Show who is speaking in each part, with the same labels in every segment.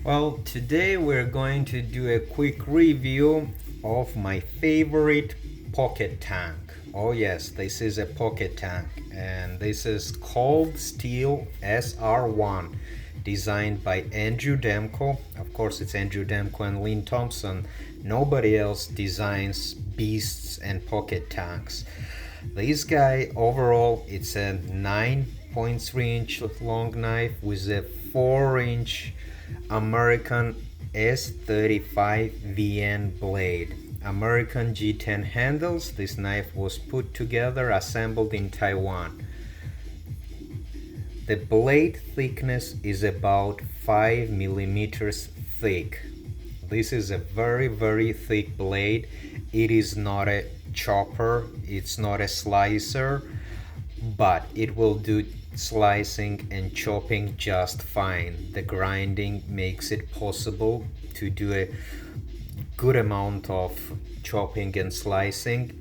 Speaker 1: Well, today we're going to do a quick review of my favorite pocket tank. Oh, yes, this is a pocket tank, and this is called Steel SR1, designed by Andrew Demko. Of course, it's Andrew Demko and Lynn Thompson. Nobody else designs beasts and pocket tanks. This guy, overall, it's a 9.3-inch long knife with a 4-inch American S35VN blade. American G10 handles. This knife was put together, assembled in Taiwan. The blade thickness is about 5 millimeters thick. This is a very thick blade. It is not a chopper, it's not a slicer, but it will do slicing and chopping just fine. The grinding makes it possible to do a good amount of chopping and slicing.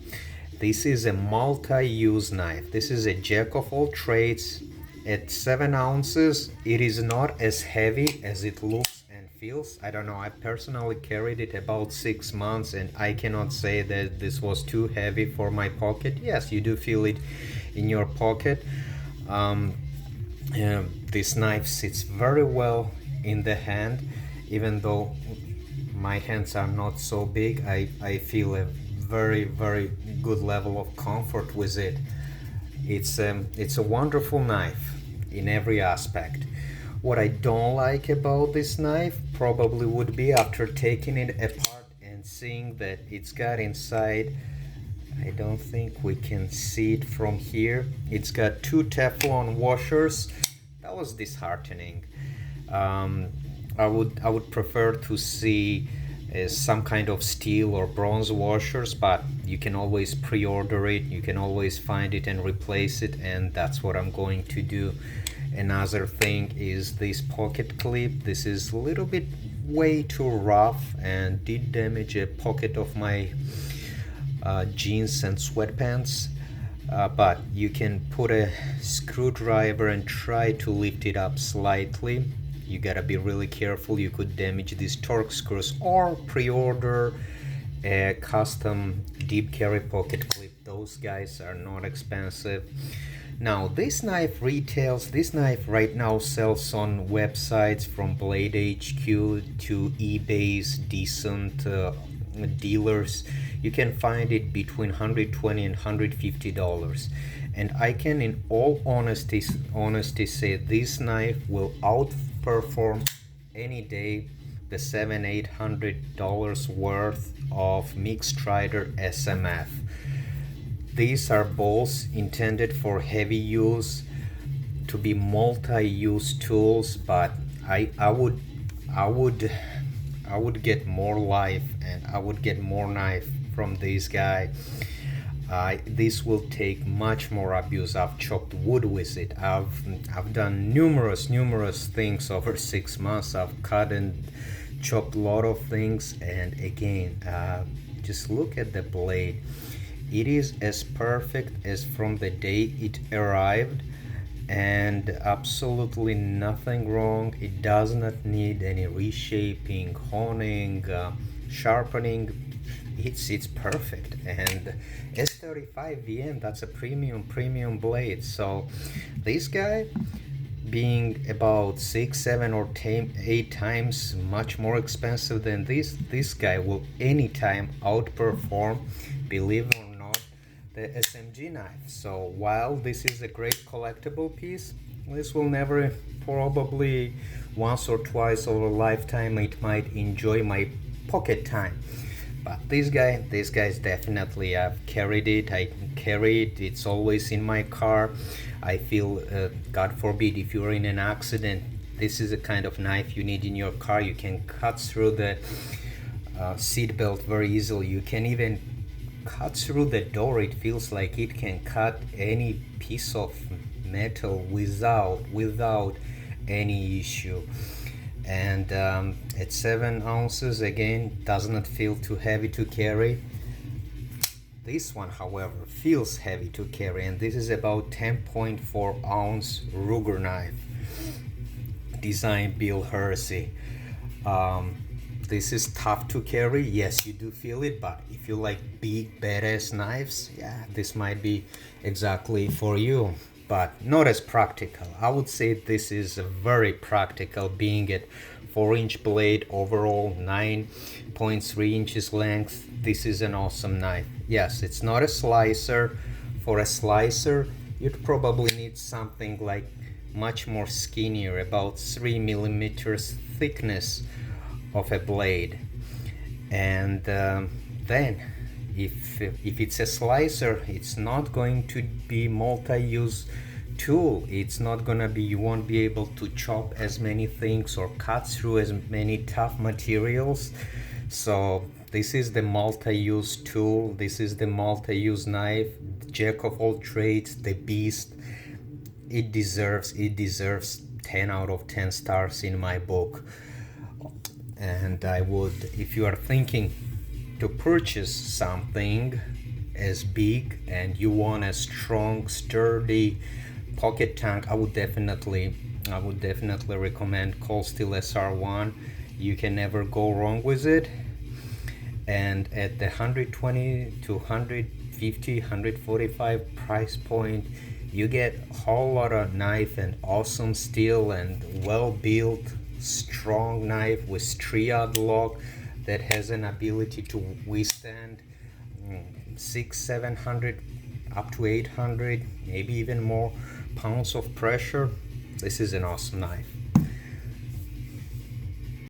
Speaker 1: This is a multi-use knife. This is a jack of all trades. At 7 ounces, it is not as heavy as it looks and feels. I don't know, I personally carried it about 6 months and I cannot say that this was too heavy for my pocket. Yes, you do feel it in your pocket. This knife sits very well in the hand. Even though my hands are not so big, I feel a very good level of comfort with it. It's a wonderful knife in every aspect. What I don't like about this knife probably would be after taking it apart and seeing that it's got inside, I don't think we can see it from here. It's got 2 Teflon washers. That was disheartening. I would prefer to see some kind of steel or bronze washers, but you can always pre-order it. You can always find it and replace it, and that's what I'm going to do. Another thing is this pocket clip. This is a little bit way too rough and did damage a pocket of my jeans and sweatpants, but you can put a screwdriver and try to lift it up slightly. You gotta be really careful, you could damage these Torx screws, or pre-order a custom deep carry pocket clip. Those guys are not expensive. Now this knife right now sells on websites from Blade HQ to eBay's decent dealers. You can find it between $120 and $150, and I can in all honesty say this knife will outperform any day the $700-800 worth of mixed strider SMF. These are balls intended for heavy use, to be multi-use tools, but I would get more life and I would get more knife from this guy. This will take much more abuse. I've chopped wood with it. I've done numerous things over 6 months. I've cut and chopped a lot of things, and again, just look at the blade. It is as perfect as from the day it arrived, and absolutely nothing wrong. It does not need any reshaping, honing, sharpening. It's perfect. And S35VN, that's a premium blade. So this guy, being about 6, 7, or 8 times much more expensive than this guy will anytime outperform, believe it or not, the SMG knife. So while this is a great collectible piece, this will never, probably once or twice over a lifetime, it might enjoy my pocket time. But this guy's definitely, I've carried it, I carry it, it's always in my car. I feel, God forbid, if you're in an accident, this is a kind of knife you need in your car. You can cut through the seat belt very easily. You can even cut through the door. It feels like it can cut any piece of metal without any issue. And at 7 ounces, again, does not feel too heavy to carry. This one, however, feels heavy to carry, and this is about 10.4 ounce Ruger knife, designed Bill Hersey. This is tough to carry. Yes, you do feel it, but if you like big badass knives, yeah, this might be exactly for you, but not as practical. I would say this is a very practical, being at 4-inch blade overall, 9.3 inches length. This is an awesome knife. Yes, it's not a slicer. For a slicer, you'd probably need something like much more skinnier, about 3 millimeters thickness of a blade. And then if it's a slicer, it's not going to be multi-use tool. It's not gonna be, you won't be able to chop as many things or cut through as many tough materials. So this is the multi-use tool. This is the multi-use knife, jack of all trades, the beast. It deserves 10 out of 10 stars in my book. And I would, if you are thinking to purchase something as big and you want a strong, sturdy pocket tank, I would definitely recommend Steel SR1. You can never go wrong with it. And at the 120 to 150, 145 price point, you get a whole lot of knife and awesome steel and well built, strong knife with striad lock that has an ability to withstand 600-700 up to 800, maybe even more pounds of pressure. This is an awesome knife.